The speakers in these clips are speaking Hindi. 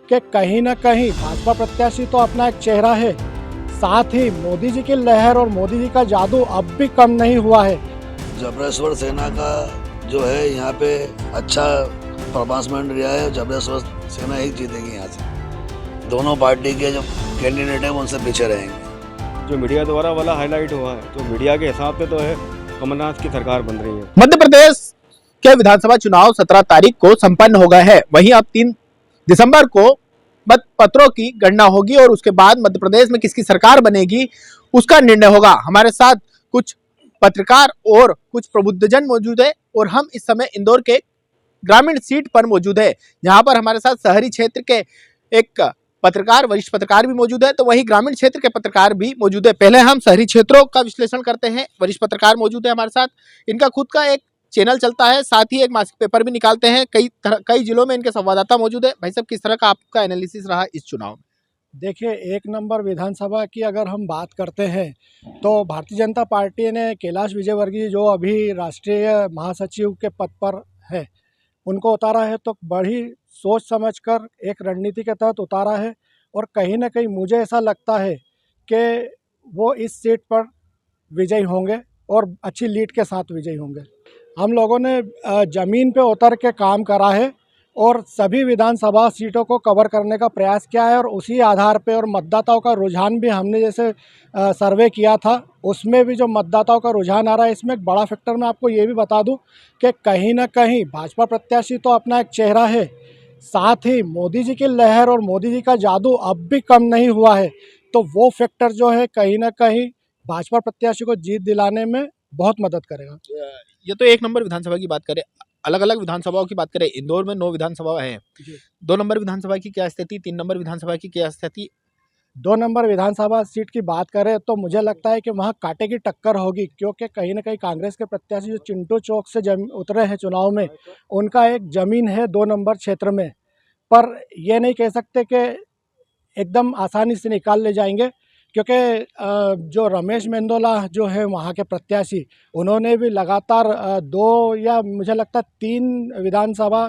कि कहीं ना कहीं भाजपा प्रत्याशी तो अपना एक चेहरा है, साथ ही मोदी जी की लहर और मोदी जी का जादू अब भी कम नहीं हुआ है। जबरेश्वर सेना का जो है यहाँ पे अच्छा परफॉर्मेंस रहा है। जबरेश्वर सेना ही जीतेगी यहाँ से। दोनों पार्टी के जो कैंडिडेट हैं उनसे पीछे रहेंगे। जो मीडिया द्वारा वाला हाईलाइट हुआ है तो मीडिया के हिसाब से तो है कमलनाथ की सरकार बन रही है। मध्य प्रदेश के विधानसभा चुनाव 17 तारीख को संपन्न हो गए हैं। वहीं अब 3 दिसंबर को मत पत्रों की गणना होगी और उसके बाद मध्य प्रदेश में किसकी सरकार बनेगी उसका निर्णय होगा। हमारे साथ कुछ पत्रकार और कुछ प्रबुद्धजन मौजूद है और हम इस समय इंदौर के ग्रामीण सीट पर मौजूद है, जहां पर हमारे साथ शहरी क्षेत्र के एक पत्रकार, वरिष्ठ पत्रकार भी मौजूद है, तो वहीं ग्रामीण क्षेत्र के पत्रकार भी मौजूद है। पहले हम शहरी क्षेत्रों का विश्लेषण करते हैं। वरिष्ठ पत्रकार मौजूद है हमारे साथ, इनका खुद का एक चैनल चलता है, साथ ही एक मासिक पेपर भी निकालते हैं। कई जिलों में इनके संवाददाता मौजूद है। भाई साहब, किस तरह का आपका एनालिसिस रहा इस चुनाव में? देखिए, 1 नंबर विधानसभा की अगर हम बात करते हैं तो भारतीय जनता पार्टी ने कैलाश विजयवर्गीय जो अभी राष्ट्रीय महासचिव के पद पर है उनको उतारा है, तो बड़ी सोच समझकर एक रणनीति के तहत उतारा है। और कहीं ना कहीं मुझे ऐसा लगता है कि वो इस सीट पर विजयी होंगे और अच्छी लीड के साथ विजयी होंगे। हम लोगों ने ज़मीन पे उतर के काम करा है और सभी विधानसभा सीटों को कवर करने का प्रयास किया है और उसी आधार पे और मतदाताओं का रुझान भी हमने जैसे सर्वे किया था उसमें भी जो मतदाताओं का रुझान आ रहा है, इसमें एक बड़ा फैक्टर मैं आपको ये भी बता दूं कि कहीं ना कहीं भाजपा प्रत्याशी तो अपना एक चेहरा है, साथ ही मोदी जी की लहर और मोदी जी का जादू अब भी कम नहीं हुआ है। तो वो फैक्टर जो है कहीं ना कहीं भाजपा प्रत्याशी को जीत दिलाने में बहुत मदद करेगा। ये तो 1 नंबर विधानसभा की बात करें। अलग अलग विधानसभाओं की बात करें, इंदौर में 9 विधानसभा है। 2 नंबर विधानसभा की क्या स्थिति, 3 नंबर विधानसभा की क्या स्थिति? 2 नंबर विधानसभा सीट की बात करें तो मुझे लगता है कि वहाँ कांटे की टक्कर होगी, क्योंकि कहीं ना कहीं कांग्रेस के प्रत्याशी जो चिंटू चौक से उतरे हैं चुनाव में, उनका एक ज़मीन है 2 नंबर क्षेत्र में। पर ये नहीं कह सकते कि एकदम आसानी से निकाल ले जाएंगे, क्योंकि जो रमेश मेंदोला जो है वहाँ के प्रत्याशी, उन्होंने भी लगातार 2 या मुझे लगता है 3 विधानसभा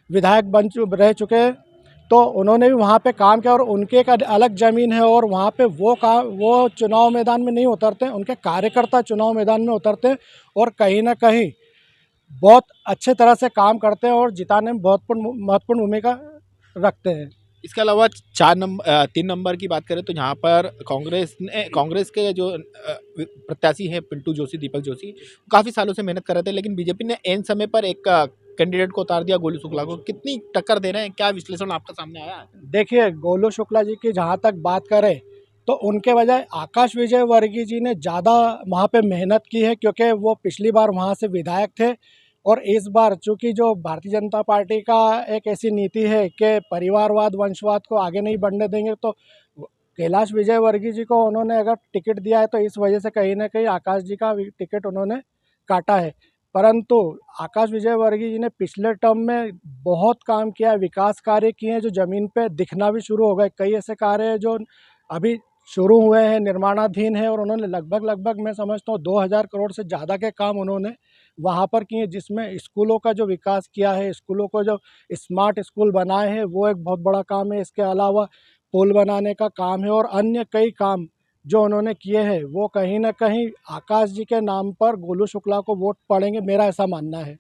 विधायक रह चुके हैं, तो उन्होंने भी वहाँ पे काम किया और उनके एक अलग ज़मीन है और वहाँ पे वो चुनाव मैदान में नहीं उतरते, उनके कार्यकर्ता चुनाव मैदान में उतरते हैं और कहीं ना कहीं बहुत अच्छे तरह से काम करते हैं और जिताने में बहुत महत्वपूर्ण भूमिका रखते हैं। इसके अलावा 3 नंबर की बात करें तो यहाँ पर कांग्रेस के जो प्रत्याशी हैं पिंटू जोशी, दीपक जोशी, काफ़ी सालों से मेहनत कर रहे थे, लेकिन बीजेपी ने एन समय पर एक कैंडिडेट को उतार दिया, गोलू शुक्ला को। कितनी टक्कर दे रहे हैं, क्या विश्लेषण आपका सामने आया है? देखिए, गोलू शुक्ला जी की जहाँ तक बात करें तो उनके बजाय आकाश विजयवर्गीय जी ने ज़्यादा वहाँ पे मेहनत की है, क्योंकि वो पिछली बार वहाँ से विधायक थे और इस बार चूँकि जो भारतीय जनता पार्टी का एक ऐसी नीति है कि परिवारवाद, वंशवाद को आगे नहीं बढ़ने देंगे, तो कैलाश विजयवर्गीय जी को उन्होंने अगर टिकट दिया है तो इस वजह से कहीं ना कहीं आकाश जी का टिकट उन्होंने काटा है। परंतु आकाश विजयवर्गीय जी ने पिछले टर्म में बहुत काम किया है, विकास कार्य किए हैं जो ज़मीन पे दिखना भी शुरू हो गए। कई ऐसे कार्य हैं जो अभी शुरू हुए हैं, निर्माणाधीन है और उन्होंने लगभग मैं समझता हूँ 2000 करोड़ से ज़्यादा के काम उन्होंने वहाँ पर किए, जिसमें स्कूलों का जो विकास किया है, स्कूलों को जो स्मार्ट स्कूल बनाए हैं वो एक बहुत बड़ा काम है। इसके अलावा पुल बनाने का काम है और अन्य कई काम जो उन्होंने किए हैं, वो कहीं ना कहीं आकाश जी के नाम पर गोलू शुक्ला को वोट पड़ेंगे, मेरा ऐसा मानना है।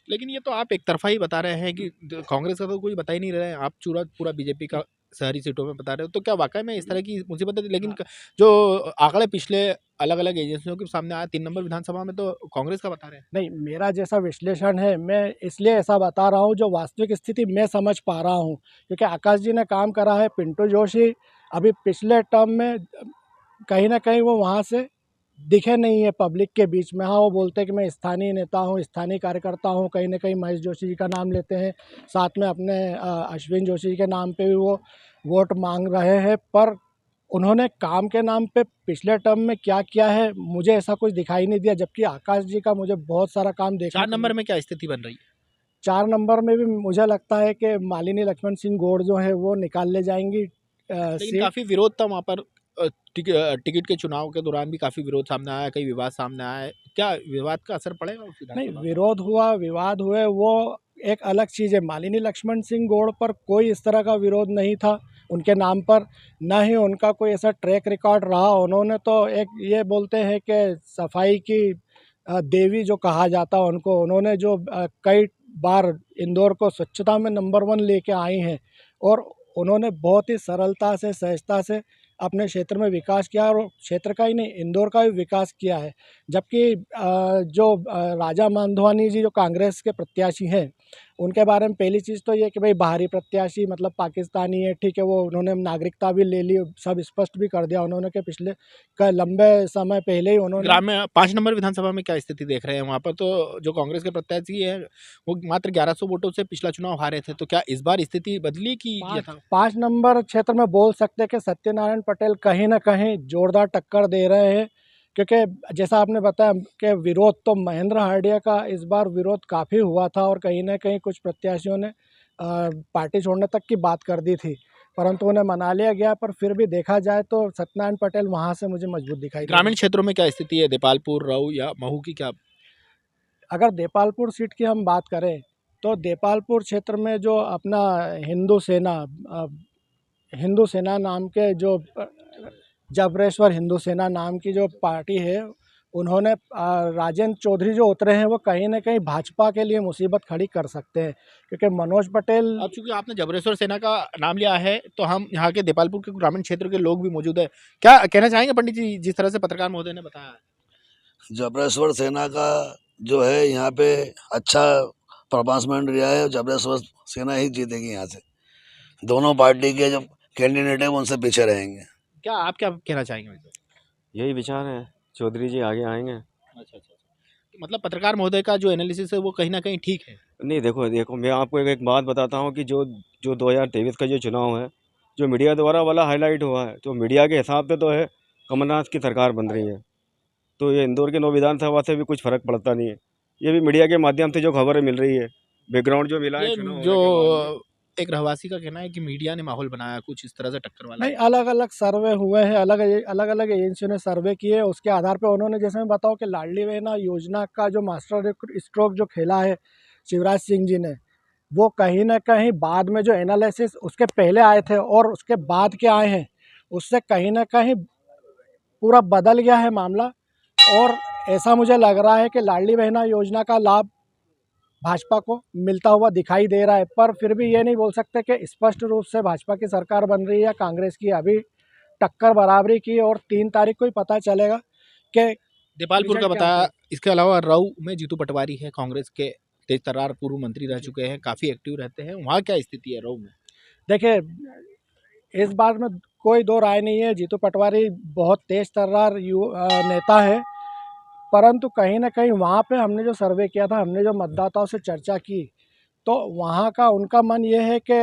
लेकिन ये तो आप एक तरफा ही बता रहे हैं कि कांग्रेस का तो कोई बता ही नहीं रहे हैं, आप पूरा बीजेपी का शहरी सीटों में बता रहे हो, तो क्या वाकई में इस तरह की मुसीबत है? लेकिन जो आंकड़े पिछले अलग अलग एजेंसियों के सामने आया 3 नंबर विधानसभा में, तो कांग्रेस का बता रहे हैं। नहीं, मेरा जैसा विश्लेषण है मैं इसलिए ऐसा बता रहा हूँ जो वास्तविक स्थिति मैं समझ पा रहा हूँ, क्योंकि आकाश जी ने काम करा है। पिंटू जोशी अभी पिछले टर्म में कहीं ना कहीं वो वहाँ से दिखे नहीं है पब्लिक के बीच में। हाँ, वो बोलते हैं कि मैं स्थानीय नेता हूँ, स्थानीय कार्यकर्ता हूँ, कहीं ना कहीं महेश जोशी जी का नाम लेते हैं, साथ में अपने अश्विन जोशी जी के नाम पे भी वो वोट मांग रहे हैं, पर उन्होंने काम के नाम पे पिछले टर्म में क्या किया है मुझे ऐसा कुछ दिखाई नहीं दिया, जबकि आकाश जी का मुझे बहुत सारा काम देखा। 4 नंबर में क्या स्थिति बन रही है? 4 नंबर में भी मुझे लगता है कि मालिनी लक्ष्मण सिंह गौड़ जो है वो निकाल ले जाएंगी लेकिन काफ़ी विरोध था वहाँ पर। टिकट के चुनाव के दौरान भी काफ़ी विरोध सामने आया, कई विवाद सामने आया है। क्या विवाद का असर पड़ेगा उस विधानसभा नहीं, में? विरोध हुआ, विवाद हुए, वो एक अलग चीज़ है। मालिनी लक्ष्मण सिंह गौड़ पर कोई इस तरह का विरोध नहीं था उनके नाम पर, न ही उनका कोई ऐसा ट्रैक रिकॉर्ड रहा। उन्होंने तो एक ये बोलते हैं कि सफाई की देवी जो कहा जाता है उनको, उन्होंने जो कई बार इंदौर को स्वच्छता में नंबर 1 लेके आई हैं और उन्होंने बहुत ही सरलता से, सहजता से अपने क्षेत्र में विकास किया और क्षेत्र का ही नहीं इंदौर का भी विकास किया है। जबकि जो राजा मांधवानी जी जो कांग्रेस के प्रत्याशी हैं, उनके बारे में पहली चीज़ तो ये कि भाई बाहरी प्रत्याशी मतलब पाकिस्तानी है, ठीक है, वो उन्होंने नागरिकता भी ले ली, सब स्पष्ट भी कर दिया उन्होंने कि पिछले का लंबे समय पहले ही उन्होंने। ग्रामीण 5 नंबर विधानसभा में क्या स्थिति देख रहे हैं वहाँ पर? तो जो कांग्रेस के प्रत्याशी है वो मात्र 1100 वोटों से पिछला चुनाव हारे थे, तो क्या इस बार स्थिति बदली की? 5 नंबर क्षेत्र में बोल सकते हैं कि सत्यनारायण पटेल कहीं ना कहीं जोरदार टक्कर दे रहे हैं, क्योंकि जैसा आपने बताया कि विरोध तो महेंद्र हार्डिया का इस बार विरोध काफ़ी हुआ था और कहीं ना कहीं कुछ प्रत्याशियों ने पार्टी छोड़ने तक की बात कर दी थी, परंतु उन्हें मना लिया गया। पर फिर भी देखा जाए तो सत्यनारायण पटेल वहाँ से मुझे मजबूत दिखाई ग्रामीण क्षेत्रों में क्या स्थिति है? देपालपुर, राऊ या महू की क्या? अगर देपालपुर सीट की हम बात करें तो देपालपुर क्षेत्र में जो अपना हिंदू सेना नाम के जो जबरेश्वर हिंदू सेना नाम की जो पार्टी है, उन्होंने राजेंद्र चौधरी जो उतरे हैं वो कहीं ना कहीं भाजपा के लिए मुसीबत खड़ी कर सकते हैं, क्योंकि मनोज पटेल। अब चूंकि आपने जबरेश्वर सेना का नाम लिया है तो हम यहाँ के देपालपुर के ग्रामीण क्षेत्र के लोग भी मौजूद है, क्या कहना चाहेंगे पंडित जी जिस तरह से पत्रकार महोदय ने बताया? जबरेश्वर सेना का जो है यहाँ पे अच्छा परफॉर्मेंस रहा है। जबरेश्वर सेना ही जीतेगी यहाँ से। दोनों पार्टी के जो कैंडिडेट है उनसे पीछे रहेंगे। क्या आप क्या कहना चाहेंगे? यही विचार है, चौधरी जी आगे आएंगे। अच्छा, मतलब पत्रकार महोदय का जो एनालिसिस है वो कहीं ना कहीं ठीक है। नहीं, देखो देखो मैं आपको एक बात बताता हूँ कि जो जो 2023 का जो चुनाव है, जो मीडिया द्वारा वाला हाईलाइट हुआ है, तो मीडिया के हिसाब से तो है कमलनाथ की सरकार बन रही है, तो ये इंदौर के 9 विधानसभा से भी कुछ फर्क पड़ता नहीं है। ये भी मीडिया के माध्यम से जो खबरें मिल रही है, बैकग्राउंड जो मिला है चुनाव होने के बाद में। एक रहवासी का कहना है कि मीडिया ने माहौल बनाया कुछ इस तरह से टक्कर वाला। नहीं, अलग अलग सर्वे हुए हैं, अलग अलग एजेंसियों ने सर्वे किए, उसके आधार पे उन्होंने, जैसे मैं बताऊं कि लाडली बहना योजना का जो मास्टर स्ट्रोक जो खेला है शिवराज सिंह जी ने, वो कहीं ना कहीं बाद में जो एनालिसिस उसके पहले आए थे और उसके बाद के आए हैं, उससे कहीं ना कहीं पूरा बदल गया है मामला। और ऐसा मुझे लग रहा है कि लाडली बहना योजना का लाभ भाजपा को मिलता हुआ दिखाई दे रहा है, पर फिर भी ये नहीं बोल सकते कि स्पष्ट रूप से भाजपा की सरकार बन रही है या कांग्रेस की। अभी टक्कर बराबरी की और 3 तारीख को ही पता चलेगा कि देपालपुर का बताया। इसके अलावा राऊ में जीतू पटवारी है, कांग्रेस के तेज तर्रार पूर्व मंत्री रह चुके हैं, काफ़ी एक्टिव रहते हैं। वहाँ क्या स्थिति है राऊ में? देखिए, इस बात में कोई दो राय नहीं है, जीतू पटवारी बहुत तेज तर्रार नेता है, परंतु कहीं ना कहीं वहाँ पे हमने जो सर्वे किया था, हमने जो मतदाताओं से चर्चा की, तो वहाँ का उनका मन ये है कि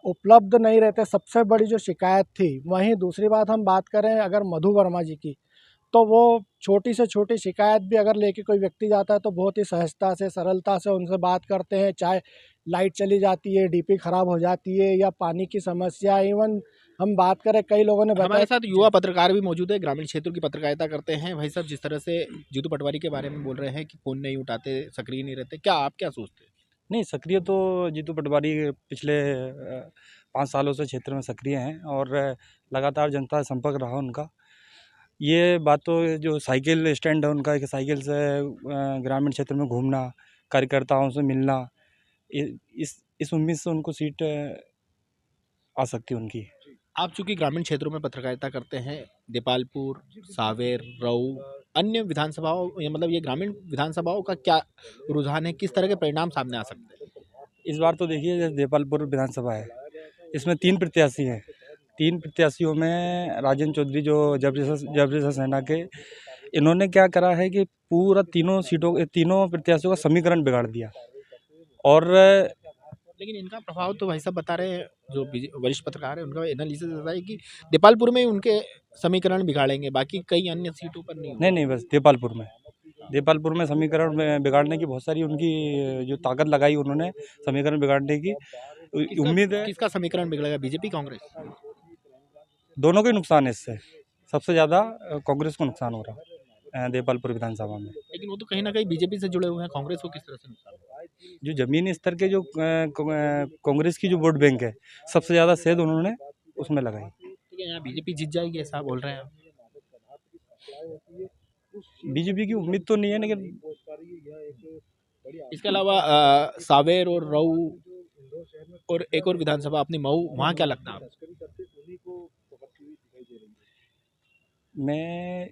उपलब्ध नहीं रहते, सबसे बड़ी जो शिकायत थी। वहीं दूसरी बात हम बात करें अगर मधु वर्मा जी की, तो वो छोटी से छोटी शिकायत भी अगर लेके कोई व्यक्ति जाता है तो बहुत ही सहजता से, सरलता से उनसे बात करते हैं। चाहे लाइट चली जाती है, डीपी खराब हो जाती है या पानी की समस्या, इवन हम बात करें, कई लोगों ने हमारे बताया। साथ युवा पत्रकार भी मौजूद है, ग्रामीण क्षेत्रों की पत्रकारिता करते हैं। भाई साहब, जिस तरह से जीतू पटवारी के बारे में बोल रहे हैं कि फ़ोन नहीं उठाते, सक्रिय नहीं रहते, क्या आप क्या सोचते हैं? नहीं, सक्रिय तो जीतू पटवारी पिछले 5 सालों से क्षेत्र में सक्रिय हैं और लगातार जनता से संपर्क रहा उनका। ये बात तो जो साइकिल स्टैंड है उनका, कि साइकिल से ग्रामीण क्षेत्र में घूमना, कार्यकर्ताओं से मिलना, इस उम्मीद से उनको सीट आ सकती है उनकी। आप चूंकि ग्रामीण क्षेत्रों में पत्रकारिता करते हैं, देपालपुर, सावेर, राऊ, अन्य विधानसभाओं, मतलब ये ग्रामीण विधानसभाओं का क्या रुझान है, किस तरह के परिणाम सामने आ सकते हैं? इस बार तो देखिए, जैसे देपालपुर विधानसभा है, इसमें 3 प्रत्याशी हैं। 3 प्रत्याशियों में राजेंद्र चौधरी जो जबरेश्वर सेना के, इन्होंने क्या करा है कि पूरा तीनों प्रत्याशियों का समीकरण बिगाड़ दिया। और लेकिन इनका प्रभाव तो भाई साहब बता रहे हैं, जो वरिष्ठ पत्रकार है उनका एनालिसिस ऐसा है कि देपालपुर में उनके समीकरण बिगाड़ेंगे, बाकी कई अन्य सीटों पर नहीं। नहीं, बस देपालपुर में समीकरण में बिगाड़ने की बहुत सारी उनकी जो ताकत लगाई उन्होंने समीकरण बिगाड़ने की। उम्मीद है किसका समीकरण बिगड़ेगा, बीजेपी कांग्रेस? दोनों को नुकसान है इससे। सबसे ज़्यादा कांग्रेस को नुकसान हो रहा है देपालपुर विधानसभा में। लेकिन वो तो कहीं ना कहीं बीजेपी से जुड़े हुए हैं, कांग्रेस को किस तरह से नुकसान होगा? जो ज़मीनी स्तर के जो कांग्रेस की जो वोट बैंक है, सबसे ज़्यादा सेध उन्होंने उसमें लगाई। ठीक है, यहाँ बीजेपी जीत जाएगी ऐसा बोल रहे हैं आप? बीजेपी की उम्मीद तो नहीं है, लेकिन इसके अलावा सावेर और राऊ और एक और विधानसभा अपनी मऊ, वहाँ क्या लगता है आपको? मैं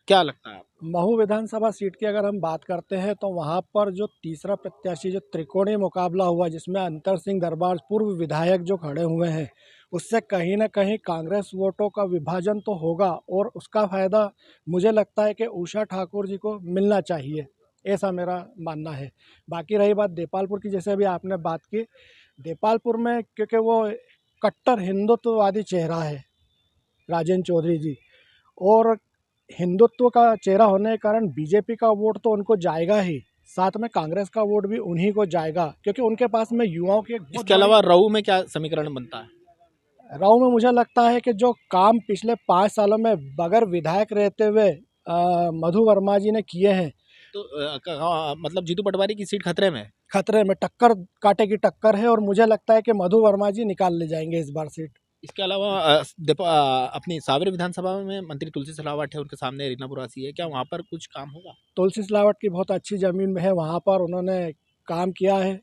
क्या लगता है आपको? महू विधानसभा सीट की अगर हम बात करते हैं तो वहाँ पर जो तीसरा प्रत्याशी जो त्रिकोणीय मुकाबला हुआ, जिसमें अंतर सिंह दरबार पूर्व विधायक जो खड़े हुए हैं, उससे कहीं ना कहीं कांग्रेस वोटों का विभाजन तो होगा और उसका फायदा मुझे लगता है कि उषा ठाकुर जी को मिलना चाहिए, ऐसा मेरा मानना है। बाकी रही बात देपालपुर की, जैसे अभी आपने बात की, देपालपुर में क्योंकि वो कट्टर हिंदुत्ववादी चेहरा है राजेंद्र चौधरी जी, और हिंदुत्व का चेहरा होने के कारण बीजेपी का वोट तो उनको जाएगा ही, साथ में कांग्रेस का वोट भी उन्हीं को जाएगा, क्योंकि उनके पास में युवाओं की एक बहुत इसके अलावा राऊ में क्या समीकरण बनता है? राव में मुझे लगता है कि जो काम पिछले 5 सालों में बगैर विधायक रहते हुए मधु वर्मा जी ने किए हैं, तो मतलब जीतू पटवारी की सीट खतरे में है? खतरे में, टक्कर कांटे की टक्कर है, और मुझे लगता है कि मधु वर्मा जी निकाल ले जाएंगे इस बार सीट। इसके अलावा अपनी सावेर विधानसभा में मंत्री तुलसी सिलावट है, उनके सामने रीना बुरासी है, क्या वहाँ पर कुछ काम होगा? तुलसी सिलावट की बहुत अच्छी ज़मीन में है, वहाँ पर उन्होंने काम किया है,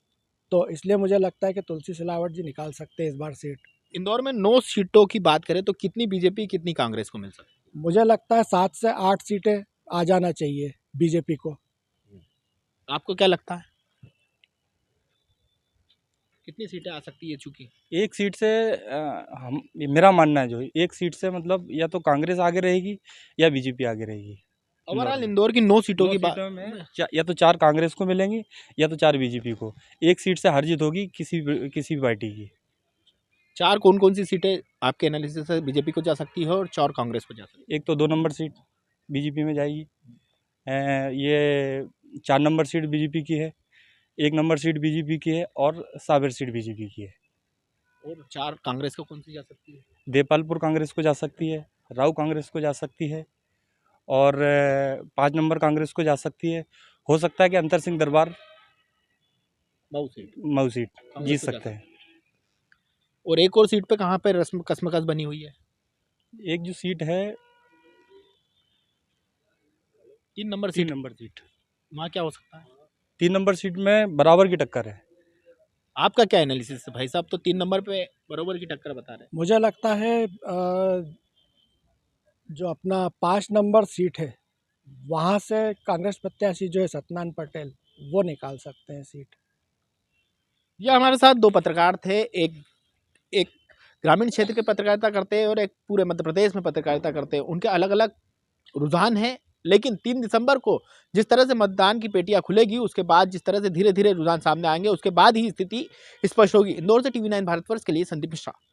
तो इसलिए मुझे लगता है कि तुलसी सिलावट जी निकाल सकते हैं इस बार सीट। इंदौर में 9 सीटों की बात करें तो कितनी बीजेपी कितनी कांग्रेस को मिल सकती है? मुझे लगता है 7 से 8 सीटें आ जाना चाहिए बीजेपी को। आपको क्या लगता है कितनी सीटें आ सकती है? चूंकि एक सीट से हम मेरा मानना है, जो एक सीट से मतलब या तो कांग्रेस आगे रहेगी या बीजेपी आगे रहेगी। ओवरऑल इंदौर की 9 सीटों की बात सीटों में या तो 4 कांग्रेस को मिलेंगी या तो 4 बीजेपी को। एक सीट से हार जीत होगी किसी भी पार्टी की। 4 कौन कौन सी सीटें आपके एनालिसिस से बीजेपी को जा सकती है और 4 कांग्रेस को जा सकती है? एक तो 2 नंबर सीट बीजेपी में जाएगी, ये 4 नंबर सीट बीजेपी की है, 1 नंबर सीट बीजेपी की है और सावेर सीट बीजेपी की है। और 4 कांग्रेस को कौन सी जा सकती है? देपालपुर कांग्रेस को जा सकती है, राऊ कांग्रेस को जा सकती है और 5 नंबर कांग्रेस को जा सकती है। हो सकता है कि अंतर सिंह दरबार मऊ सीट कांग्रेस जीत को जा सकते हैं। और एक और सीट पे कहाँ पे रस्म कसमकस बनी हुई है? एक जो सीट है 3 नंबर 3 सीट, नंबर सीट, वहाँ क्या हो सकता है? 3 नंबर सीट में बराबर की टक्कर है। आपका क्या एनालिसिस है भाई साहब? तो 3 नंबर पे बराबर की टक्कर बता रहे हैं। मुझे लगता है जो अपना 5 नंबर सीट है, वहाँ से कांग्रेस प्रत्याशी जो है सत्यनारायण पटेल, वो निकाल सकते हैं सीट। ये हमारे साथ 2 पत्रकार थे, एक ग्रामीण क्षेत्र के पत्रकारिता करते हैं और एक पूरे मध्य प्रदेश में पत्रकारिता करते हैं। उनके अलग अलग रुझान हैं, लेकिन 3 दिसंबर को जिस तरह से मतदान की पेटियां खुलेगी, उसके बाद जिस तरह से धीरे धीरे रुझान सामने आएंगे, उसके बाद ही स्थिति स्पष्ट होगी। इंदौर से TV9 भारतवर्ष के लिए संदीप मिश्रा।